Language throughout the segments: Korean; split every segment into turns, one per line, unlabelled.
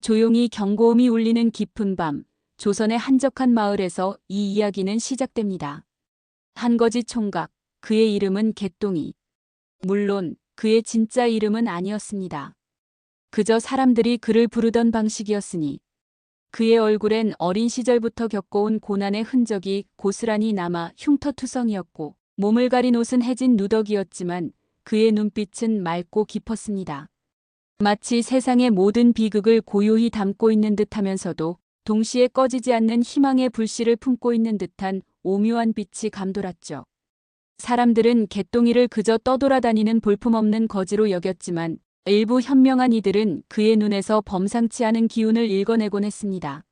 조용히 경고음이 울리는 깊은 밤, 조선의 한적한 마을에서 이 이야기는 시작됩니다. 한 거지 총각, 그의 이름은 개똥이. 물론 그의 진짜 이름은 아니었습니다. 그저 사람들이 그를 부르던 방식이었으니 그의 얼굴엔 어린 시절부터 겪어온 고난의 흔적이 고스란히 남아 흉터투성이었고 몸을 가린 옷은 해진 누더기였지만 그의 눈빛은 맑고 깊었습니다. 마치 세상의 모든 비극을 고요히 담고 있는 듯하면서도 동시에 꺼지지 않는 희망의 불씨를 품고 있는 듯한 오묘한 빛이 감돌았죠. 사람들은 개똥이를 그저 떠돌아다니는 볼품없는 거지로 여겼지만 일부 현명한 이들은 그의 눈에서 범상치 않은 기운을 읽어내곤 했습니다.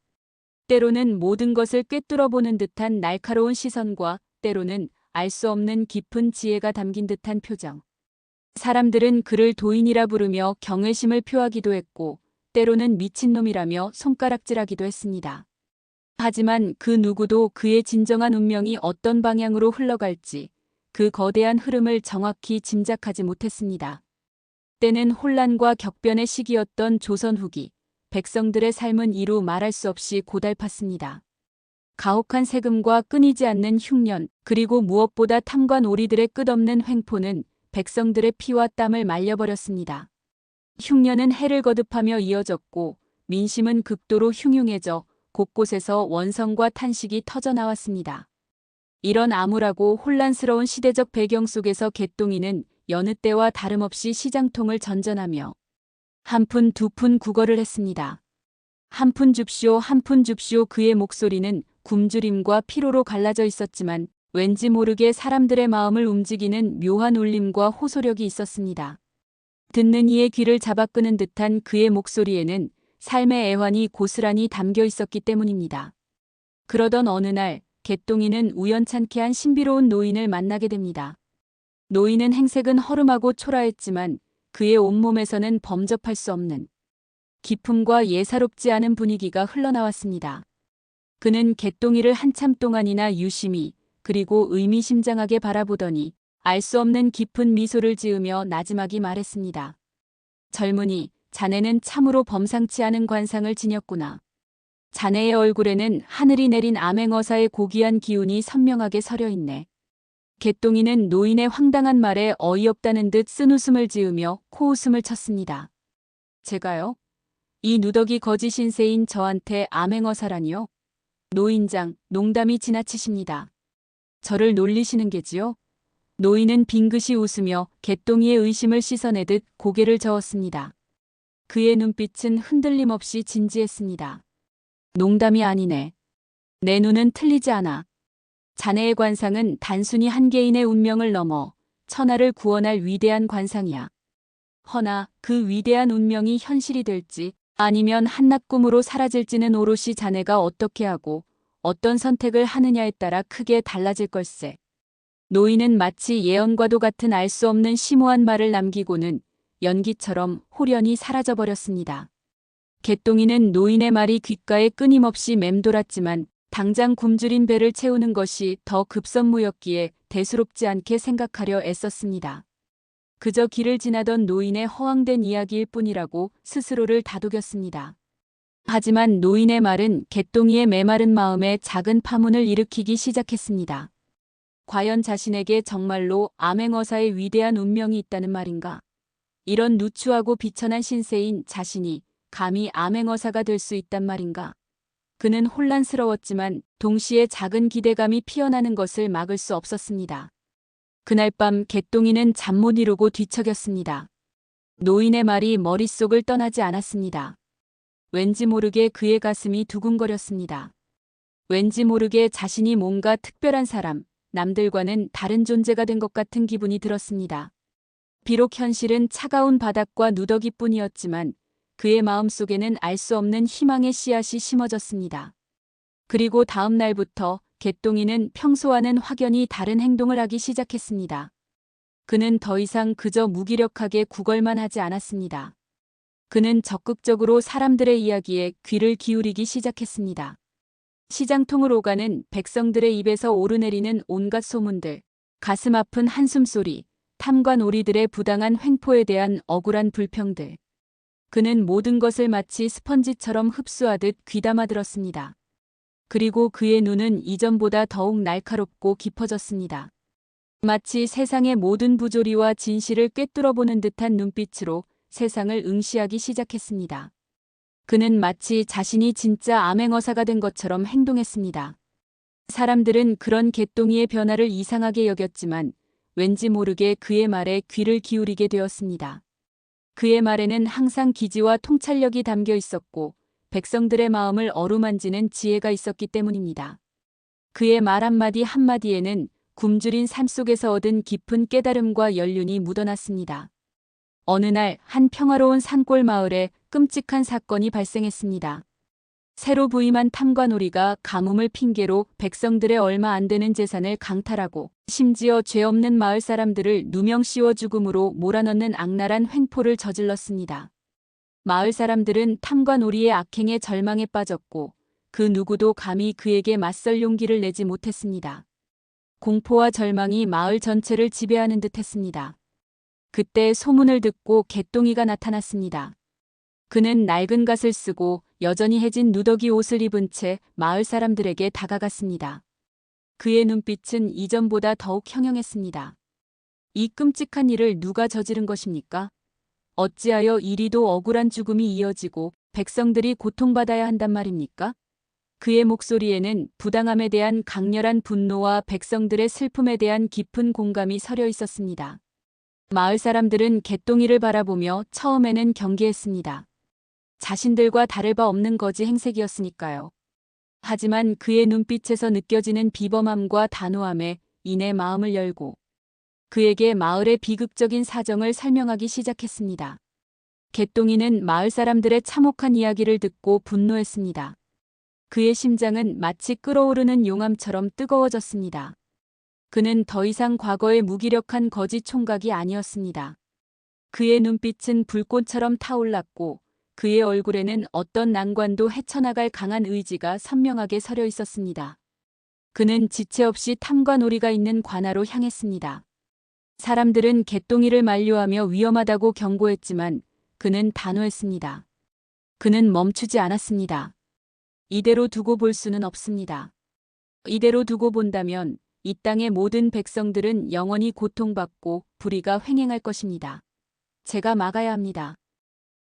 때로는 모든 것을 꿰뚫어보는 듯한 날카로운 시선과 때로는 알 수 없는 깊은 지혜가 담긴 듯한 표정. 사람들은 그를 도인이라 부르며 경외심을 표하기도 했고 때로는 미친놈이라며 손가락질하기도 했습니다. 하지만 그 누구도 그의 진정한 운명이 어떤 방향으로 흘러갈지 그 거대한 흐름을 정확히 짐작하지 못했습니다. 때는 혼란과 격변의 시기였던 조선 후기, 백성들의 삶은 이루 말할 수 없이 고달팠습니다. 가혹한 세금과 끊이지 않는 흉년, 그리고 무엇보다 탐관 오리들의 끝없는 횡포는 백성들의 피와 땀을 말려버렸습니다. 흉년은 해를 거듭하며 이어졌고 민심은 극도로 흉흉해져 곳곳에서 원성과 탄식이 터져나왔습니다. 이런 암울하고 혼란스러운 시대적 배경 속에서 개똥이는 여느 때와 다름없이 시장통을 전전하며 한 푼 두 푼 구걸을 했습니다. 한 푼 줍쇼 한 푼 줍쇼. 그의 목소리는 굶주림과 피로로 갈라져 있었지만 왠지 모르게 사람들의 마음을 움직이는 묘한 울림과 호소력이 있었습니다. 듣는 이의 귀를 잡아끄는 듯한 그의 목소리에는 삶의 애환이 고스란히 담겨 있었기 때문입니다. 그러던 어느 날 개똥이는 우연찮게 한 신비로운 노인을 만나게 됩니다. 노인은 행색은 허름하고 초라했지만 그의 온몸에서는 범접할 수 없는 기품과 예사롭지 않은 분위기가 흘러나왔습니다. 그는 개똥이를 한참 동안이나 유심히 그리고 의미심장하게 바라보더니 알 수 없는 깊은 미소를 지으며 나지막이 말했습니다. 젊은이, 자네는 참으로 범상치 않은 관상을 지녔구나. 자네의 얼굴에는 하늘이 내린 암행어사의 고귀한 기운이 선명하게 서려있네. 개똥이는 노인의 황당한 말에 어이없다는 듯 쓴웃음을 지으며 코웃음을 쳤습니다. 제가요? 이 누더기 거지 신세인 저한테 암행어사라니요? 노인장, 농담이 지나치십니다. 저를 놀리시는 게지요? 노인은 빙긋이 웃으며 개똥이의 의심을 씻어내듯 고개를 저었습니다. 그의 눈빛은 흔들림 없이 진지했습니다. 농담이 아니네. 내 눈은 틀리지 않아. 자네의 관상은 단순히 한 개인의 운명을 넘어 천하를 구원할 위대한 관상이야. 허나 그 위대한 운명이 현실이 될지 아니면 한낱 꿈으로 사라질지는 오롯이 자네가 어떻게 하고 어떤 선택을 하느냐에 따라 크게 달라질 걸세. 노인은 마치 예언과도 같은 알 수 없는 심오한 말을 남기고는 연기처럼 홀연히 사라져버렸습니다. 개똥이는 노인의 말이 귓가에 끊임없이 맴돌았지만 당장 굶주린 배를 채우는 것이 더 급선무였기에 대수롭지 않게 생각하려 애썼습니다. 그저 길을 지나던 노인의 허황된 이야기일 뿐이라고 스스로를 다독였습니다. 하지만 노인의 말은 개똥이의 메마른 마음에 작은 파문을 일으키기 시작했습니다. 과연 자신에게 정말로 암행어사의 위대한 운명이 있다는 말인가? 이런 누추하고 비천한 신세인 자신이 감히 암행어사가 될 수 있단 말인가? 그는 혼란스러웠지만 동시에 작은 기대감이 피어나는 것을 막을 수 없었습니다. 그날 밤 개똥이는 잠 못 이루고 뒤척였습니다. 노인의 말이 머릿속을 떠나지 않았습니다. 왠지 모르게 그의 가슴이 두근거렸습니다. 왠지 모르게 자신이 뭔가 특별한 사람, 남들과는 다른 존재가 된 것 같은 기분이 들었습니다. 비록 현실은 차가운 바닥과 누더기뿐이었지만 그의 마음속에는 알 수 없는 희망의 씨앗이 심어졌습니다. 그리고 다음 날부터 개똥이는 평소와는 확연히 다른 행동을 하기 시작했습니다. 그는 더 이상 그저 무기력하게 구걸만 하지 않았습니다. 그는 적극적으로 사람들의 이야기에 귀를 기울이기 시작했습니다. 시장통을 오가는 백성들의 입에서 오르내리는 온갖 소문들, 가슴 아픈 한숨소리, 탐관 오리들의 부당한 횡포에 대한 억울한 불평들. 그는 모든 것을 마치 스펀지처럼 흡수하듯 귀담아 들었습니다. 그리고 그의 눈은 이전보다 더욱 날카롭고 깊어졌습니다. 마치 세상의 모든 부조리와 진실을 꿰뚫어보는 듯한 눈빛으로 세상을 응시하기 시작했습니다. 그는 마치 자신이 진짜 암행어사가 된 것처럼 행동했습니다. 사람들은 그런 개똥이의 변화를 이상하게 여겼지만 왠지 모르게 그의 말에 귀를 기울이게 되었습니다. 그의 말에는 항상 기지와 통찰력이 담겨 있었고 백성들의 마음을 어루만지는 지혜가 있었기 때문입니다. 그의 말 한마디 한마디에는 굶주린 삶 속에서 얻은 깊은 깨달음과 연륜이 묻어났습니다. 어느 날 한 평화로운 산골 마을에 끔찍한 사건이 발생했습니다. 새로 부임한 탐관오리가 가뭄을 핑계로 백성들의 얼마 안 되는 재산을 강탈하고 심지어 죄 없는 마을 사람들을 누명 씌워 죽음으로 몰아넣는 악랄한 횡포를 저질렀습니다. 마을 사람들은 탐관오리의 악행에 절망에 빠졌고 그 누구도 감히 그에게 맞설 용기를 내지 못했습니다. 공포와 절망이 마을 전체를 지배하는 듯했습니다. 그때 소문을 듣고 개똥이가 나타났습니다. 그는 낡은 갓을 쓰고 여전히 해진 누더기 옷을 입은 채 마을 사람들에게 다가갔습니다. 그의 눈빛은 이전보다 더욱 형형했습니다. 이 끔찍한 일을 누가 저지른 것입니까? 어찌하여 이리도 억울한 죽음이 이어지고 백성들이 고통받아야 한단 말입니까? 그의 목소리에는 부당함에 대한 강렬한 분노와 백성들의 슬픔에 대한 깊은 공감이 서려 있었습니다. 마을 사람들은 개똥이를 바라보며 처음에는 경계했습니다. 자신들과 다를 바 없는 거지 행색이었으니까요. 하지만 그의 눈빛에서 느껴지는 비범함과 단호함에 이내 마음을 열고 그에게 마을의 비극적인 사정을 설명하기 시작했습니다. 개똥이는 마을 사람들의 참혹한 이야기를 듣고 분노했습니다. 그의 심장은 마치 끓어오르는 용암처럼 뜨거워졌습니다. 그는 더 이상 과거의 무기력한 거짓 총각이 아니었습니다. 그의 눈빛은 불꽃처럼 타올랐고 그의 얼굴에는 어떤 난관도 헤쳐나갈 강한 의지가 선명하게 서려 있었습니다. 그는 지체 없이 탐관오리가 있는 관아로 향했습니다. 사람들은 개똥이를 만류하며 위험하다고 경고했지만 그는 단호했습니다. 그는 멈추지 않았습니다. 이대로 두고 볼 수는 없습니다. 이대로 두고 본다면 이 땅의 모든 백성들은 영원히 고통받고 불의가 횡행할 것입니다. 제가 막아야 합니다.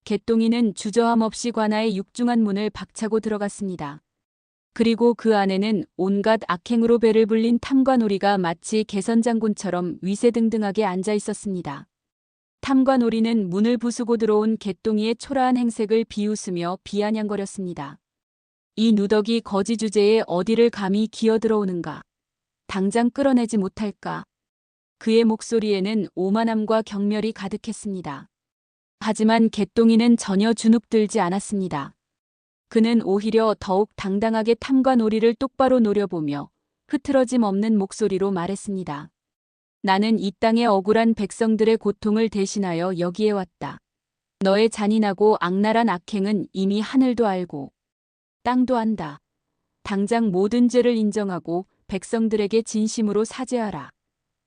개똥이는 주저함 없이 관아의 육중한 문을 박차고 들어갔습니다. 그리고 그 안에는 온갖 악행으로 배를 불린 탐관오리가 마치 개선장군처럼 위세등등하게 앉아 있었습니다. 탐관오리는 문을 부수고 들어온 개똥이의 초라한 행색을 비웃으며 비아냥거렸습니다. 이 누더기 거지 주제에 어디를 감히 기어들어오는가. 당장 끌어내지 못할까. 그의 목소리에는 오만함과 경멸이 가득했습니다. 하지만 개똥이는 전혀 주눅들지 않았습니다. 그는 오히려 더욱 당당하게 탐관오리를 똑바로 노려보며 흐트러짐 없는 목소리로 말했습니다. 나는 이 땅의 억울한 백성들의 고통을 대신하여 여기에 왔다. 너의 잔인하고 악랄한 악행은 이미 하늘도 알고 땅도 안다. 당장 모든 죄를 인정하고 백성들에게 진심으로 사죄하라.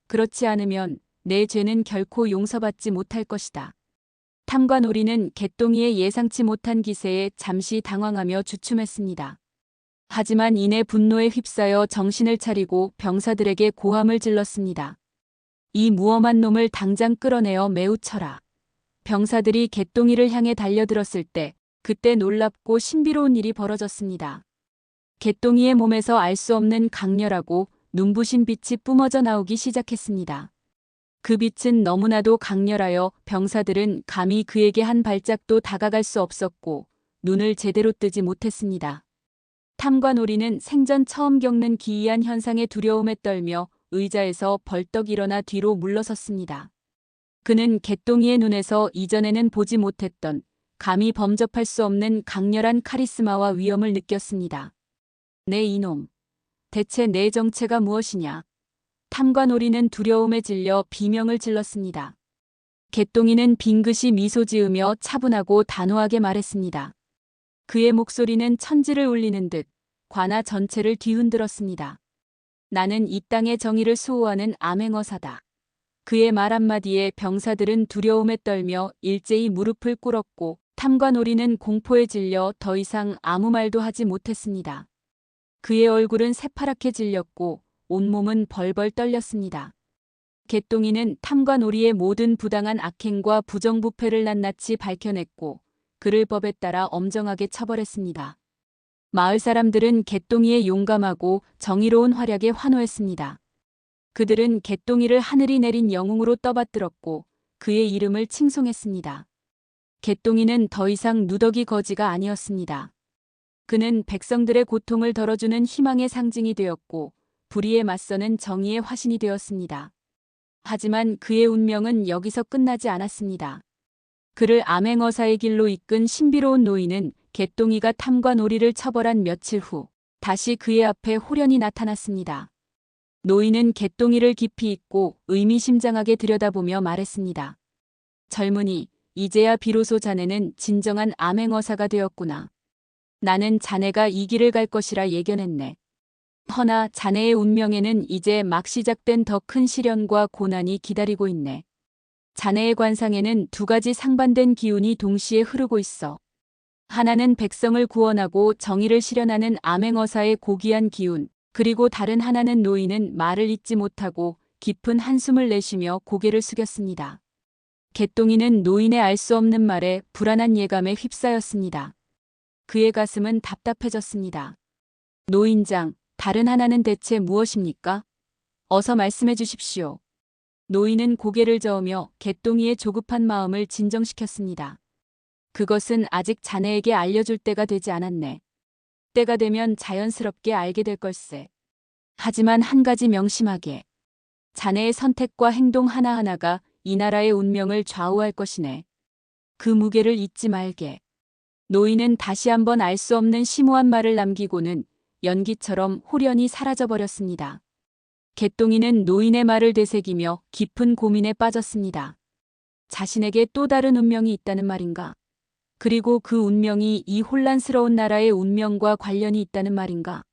그렇지 않으면 내 죄는 결코 용서받지 못할 것이다. 탐관오리는 개똥이의 예상치 못한 기세에 잠시 당황하며 주춤했습니다. 하지만 이내 분노에 휩싸여 정신을 차리고 병사들에게 고함을 질렀습니다. 이 무엄한 놈을 당장 끌어내어 매우 쳐라. 병사들이 개똥이를 향해 달려들었을 때 그때 놀랍고 신비로운 일이 벌어졌습니다. 개똥이의 몸에서 알 수 없는 강렬하고 눈부신 빛이 뿜어져 나오기 시작했습니다. 그 빛은 너무나도 강렬하여 병사들은 감히 그에게 한 발짝도 다가갈 수 없었고 눈을 제대로 뜨지 못했습니다. 탐관오리는 생전 처음 겪는 기이한 현상의 두려움에 떨며 의자에서 벌떡 일어나 뒤로 물러섰습니다. 그는 개똥이의 눈에서 이전에는 보지 못했던 감히 범접할 수 없는 강렬한 카리스마와 위엄을 느꼈습니다. 내 이놈, 대체 내 정체가 무엇이냐? 탐관오리는 두려움에 질려 비명을 질렀습니다. 개똥이는 빙긋이 미소 지으며 차분하고 단호하게 말했습니다. 그의 목소리는 천지를 울리는 듯 관아 전체를 뒤흔들었습니다. 나는 이 땅의 정의를 수호하는 암행어사다. 그의 말 한마디에 병사들은 두려움에 떨며 일제히 무릎을 꿇었고 탐관오리는 공포에 질려 더 이상 아무 말도 하지 못했습니다. 그의 얼굴은 새파랗게 질렸고 온몸은 벌벌 떨렸습니다. 개똥이는 탐관오리의 모든 부당한 악행과 부정부패를 낱낱이 밝혀냈고 그를 법에 따라 엄정하게 처벌했습니다. 마을 사람들은 개똥이의 용감하고 정의로운 활약에 환호했습니다. 그들은 개똥이를 하늘이 내린 영웅으로 떠받들었고 그의 이름을 칭송했습니다. 개똥이는 더 이상 누더기 거지가 아니었습니다. 그는 백성들의 고통을 덜어주는 희망의 상징이 되었고 불의에 맞서는 정의의 화신이 되었습니다. 하지만 그의 운명은 여기서 끝나지 않았습니다. 그를 암행어사의 길로 이끈 신비로운 노인은 개똥이가 탐관오리를 처벌한 며칠 후 다시 그의 앞에 호련히 나타났습니다. 노인은 개똥이를 깊이 잊고 의미심장하게 들여다보며 말했습니다. 젊은이, 이제야 비로소 자네는 진정한 암행어사가 되었구나. 나는 자네가 이 길을 갈 것이라 예견했네. 허나 자네의 운명에는 이제 막 시작된 더 큰 시련과 고난이 기다리고 있네. 자네의 관상에는 두 가지 상반된 기운이 동시에 흐르고 있어. 하나는 백성을 구원하고 정의를 실현하는 암행어사의 고귀한 기운, 그리고 다른 하나는 노인은 말을 잇지 못하고 깊은 한숨을 내쉬며 고개를 숙였습니다. 개똥이는 노인의 알 수 없는 말에 불안한 예감에 휩싸였습니다. 그의 가슴은 답답해졌습니다. 노인장, 다른 하나는 대체 무엇입니까? 어서 말씀해 주십시오. 노인은 고개를 저으며 개똥이의 조급한 마음을 진정시켰습니다. 그것은 아직 자네에게 알려줄 때가 되지 않았네. 때가 되면 자연스럽게 알게 될 걸세. 하지만 한 가지 명심하게. 자네의 선택과 행동 하나하나가 이 나라의 운명을 좌우할 것이네. 그 무게를 잊지 말게. 노인은 다시 한번 알 수 없는 심오한 말을 남기고는 연기처럼 호련히 사라져버렸습니다. 개똥이는 노인의 말을 되새기며 깊은 고민에 빠졌습니다. 자신에게 또 다른 운명이 있다는 말인가? 그리고 그 운명이 이 혼란스러운 나라의 운명과 관련이 있다는 말인가?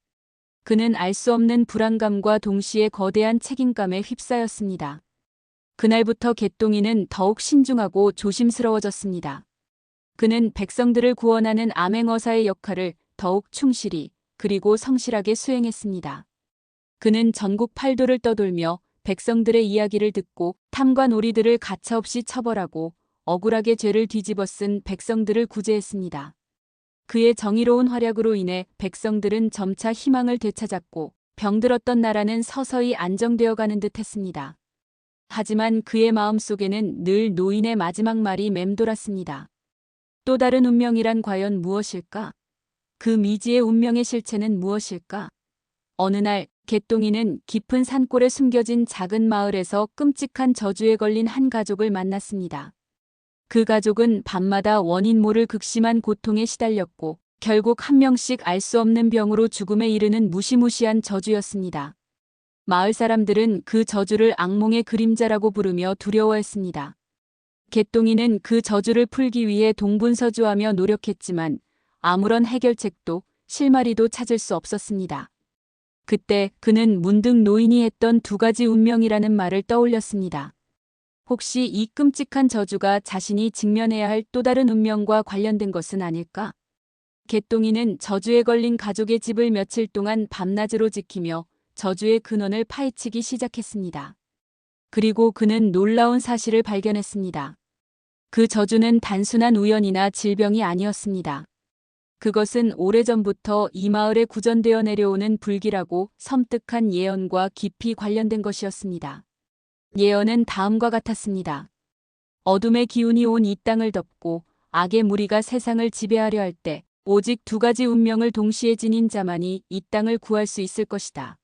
그는 알 수 없는 불안감과 동시에 거대한 책임감에 휩싸였습니다. 그날부터 개똥이는 더욱 신중하고 조심스러워졌습니다. 그는 백성들을 구원하는 암행어사의 역할을 더욱 충실히 그리고 성실하게 수행했습니다. 그는 전국 팔도를 떠돌며 백성들의 이야기를 듣고 탐관오리들을 가차없이 처벌하고 억울하게 죄를 뒤집어 쓴 백성들을 구제했습니다. 그의 정의로운 활약으로 인해 백성들은 점차 희망을 되찾았고 병들었던 나라는 서서히 안정되어 가는 듯 했습니다. 하지만 그의 마음속에는 늘 노인의 마지막 말이 맴돌았습니다. 또 다른 운명이란 과연 무엇일까? 그 미지의 운명의 실체는 무엇일까? 어느 날 개똥이는 깊은 산골에 숨겨진 작은 마을에서 끔찍한 저주에 걸린 한 가족을 만났습니다. 그 가족은 밤마다 원인 모를 극심한 고통에 시달렸고 결국 한 명씩 알 수 없는 병으로 죽음에 이르는 무시무시한 저주였습니다. 마을 사람들은 그 저주를 악몽의 그림자라고 부르며 두려워했습니다. 개똥이는 그 저주를 풀기 위해 동분서주하며 노력했지만 아무런 해결책도 실마리도 찾을 수 없었습니다. 그때 그는 문득 노인이 했던 두 가지 운명이라는 말을 떠올렸습니다. 혹시 이 끔찍한 저주가 자신이 직면해야 할 또 다른 운명과 관련된 것은 아닐까? 개똥이는 저주에 걸린 가족의 집을 며칠 동안 밤낮으로 지키며 저주의 근원을 파헤치기 시작했습니다. 그리고 그는 놀라운 사실을 발견했습니다. 그 저주는 단순한 우연이나 질병이 아니었습니다. 그것은 오래전부터 이 마을에 구전되어 내려오는 불길하고 섬뜩한 예언과 깊이 관련된 것이었습니다. 예언은 다음과 같았습니다. 어둠의 기운이 온 이 땅을 덮고 악의 무리가 세상을 지배하려 할 때 오직 두 가지 운명을 동시에 지닌 자만이 이 땅을 구할 수 있을 것이다.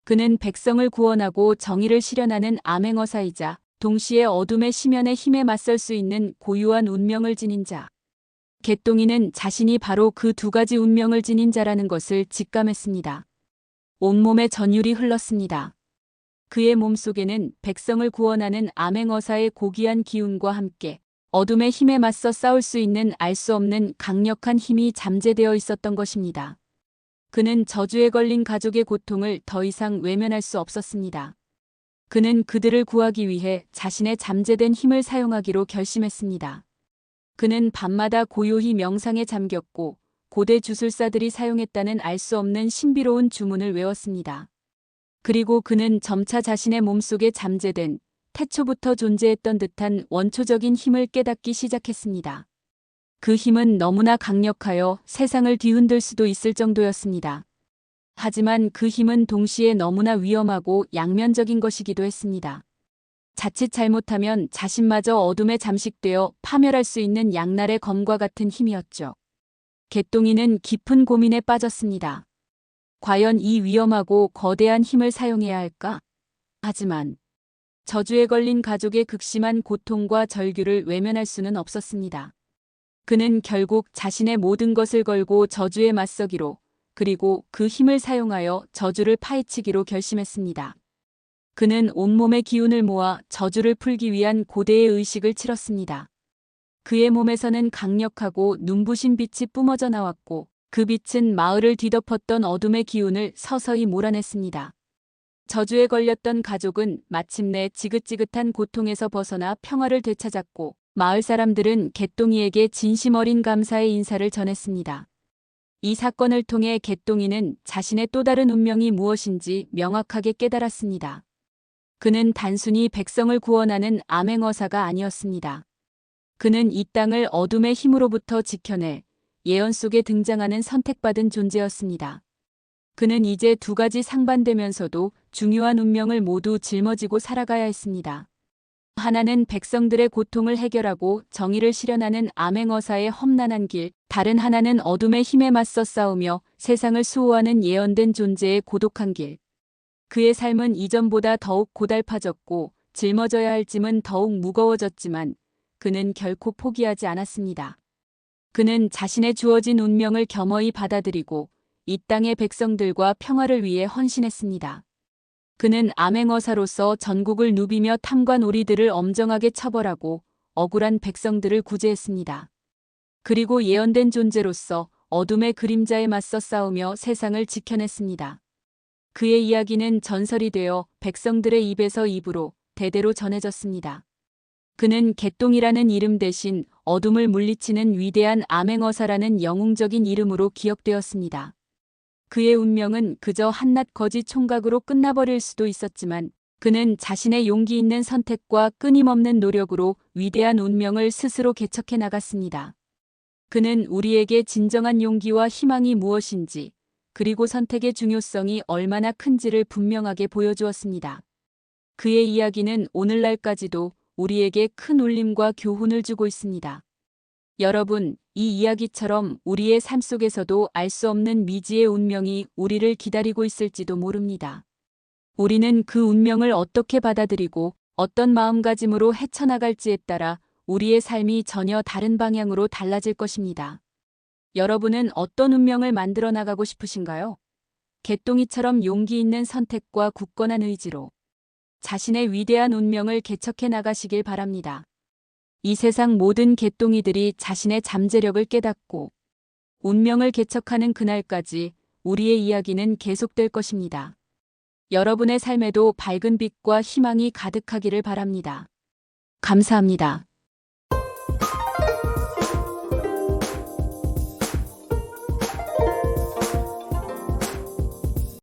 그는 백성을 구원하고 정의를 실현하는 암행어사이자 동시에 어둠의 심연의 힘에 맞설 수 있는 고유한 운명을 지닌 자. 개똥이는 자신이 바로 그 두 가지 운명을 지닌 자라는 것을 직감했습니다. 온몸에 전율이 흘렀습니다. 그의 몸속에는 백성을 구원하는 암행어사의 고귀한 기운과 함께 어둠의 힘에 맞서 싸울 수 있는 알 수 없는 강력한 힘이 잠재되어 있었던 것입니다. 그는 저주에 걸린 가족의 고통을 더 이상 외면할 수 없었습니다. 그는 그들을 구하기 위해 자신의 잠재된 힘을 사용하기로 결심했습니다. 그는 밤마다 고요히 명상에 잠겼고 고대 주술사들이 사용했다는 알 수 없는 신비로운 주문을 외웠습니다. 그리고 그는 점차 자신의 몸속에 잠재된 태초부터 존재했던 듯한 원초적인 힘을 깨닫기 시작했습니다. 그 힘은 너무나 강력하여 세상을 뒤흔들 수도 있을 정도였습니다. 하지만 그 힘은 동시에 너무나 위험하고 양면적인 것이기도 했습니다. 자칫 잘못하면 자신마저 어둠에 잠식되어 파멸할 수 있는 양날의 검과 같은 힘이었죠. 개똥이는 깊은 고민에 빠졌습니다. 과연 이 위험하고 거대한 힘을 사용해야 할까? 하지만 저주에 걸린 가족의 극심한 고통과 절규를 외면할 수는 없었습니다. 그는 결국 자신의 모든 것을 걸고 저주에 맞서기로, 그리고 그 힘을 사용하여 저주를 파헤치기로 결심했습니다. 그는 온몸의 기운을 모아 저주를 풀기 위한 고대의 의식을 치렀습니다. 그의 몸에서는 강력하고 눈부신 빛이 뿜어져 나왔고 그 빛은 마을을 뒤덮었던 어둠의 기운을 서서히 몰아냈습니다. 저주에 걸렸던 가족은 마침내 지긋지긋한 고통에서 벗어나 평화를 되찾았고 마을 사람들은 개똥이에게 진심 어린 감사의 인사를 전했습니다. 이 사건을 통해 개똥이는 자신의 또 다른 운명이 무엇인지 명확하게 깨달았습니다. 그는 단순히 백성을 구원하는 암행어사가 아니었습니다. 그는 이 땅을 어둠의 힘으로부터 지켜낼 예언 속에 등장하는 선택받은 존재였습니다. 그는 이제 두 가지 상반되면서도 중요한 운명을 모두 짊어지고 살아가야 했습니다. 하나는 백성들의 고통을 해결하고 정의를 실현하는 암행어사의 험난한 길, 다른 하나는 어둠의 힘에 맞서 싸우며 세상을 수호하는 예언된 존재의 고독한 길. 그의 삶은 이전보다 더욱 고달파졌고 짊어져야 할 짐은 더욱 무거워졌지만 그는 결코 포기하지 않았습니다. 그는 자신의 주어진 운명을 겸허히 받아들이고 이 땅의 백성들과 평화를 위해 헌신했습니다. 그는 암행어사로서 전국을 누비며 탐과 놀이들을 엄정하게 처벌하고 억울한 백성들을 구제했습니다. 그리고 예언된 존재로서 어둠의 그림자에 맞서 싸우며 세상을 지켜냈습니다. 그의 이야기는 전설이 되어 백성들의 입에서 입으로 대대로 전해졌습니다. 그는 개똥이라는 이름 대신 어둠을 물리치는 위대한 암행어사라는 영웅적인 이름으로 기억되었습니다. 그의 운명은 그저 한낱 거지 총각으로 끝나버릴 수도 있었지만 그는 자신의 용기 있는 선택과 끊임없는 노력으로 위대한 운명을 스스로 개척해 나갔습니다. 그는 우리에게 진정한 용기와 희망이 무엇인지, 그리고 선택의 중요성이 얼마나 큰지를 분명하게 보여주었습니다. 그의 이야기는 오늘날까지도 우리에게 큰 울림과 교훈을 주고 있습니다. 여러분, 이 이야기처럼 우리의 삶 속에서도 알 수 없는 미지의 운명이 우리를 기다리고 있을지도 모릅니다. 우리는 그 운명을 어떻게 받아들이고 어떤 마음가짐으로 헤쳐나갈지에 따라 우리의 삶이 전혀 다른 방향으로 달라질 것입니다. 여러분은 어떤 운명을 만들어 나가고 싶으신가요? 개똥이처럼 용기 있는 선택과 굳건한 의지로 자신의 위대한 운명을 개척해 나가시길 바랍니다. 이 세상 모든 개똥이들이 자신의 잠재력을 깨닫고 운명을 개척하는 그날까지 우리의 이야기는 계속될 것입니다. 여러분의 삶에도 밝은 빛과 희망이 가득하기를 바랍니다. 감사합니다.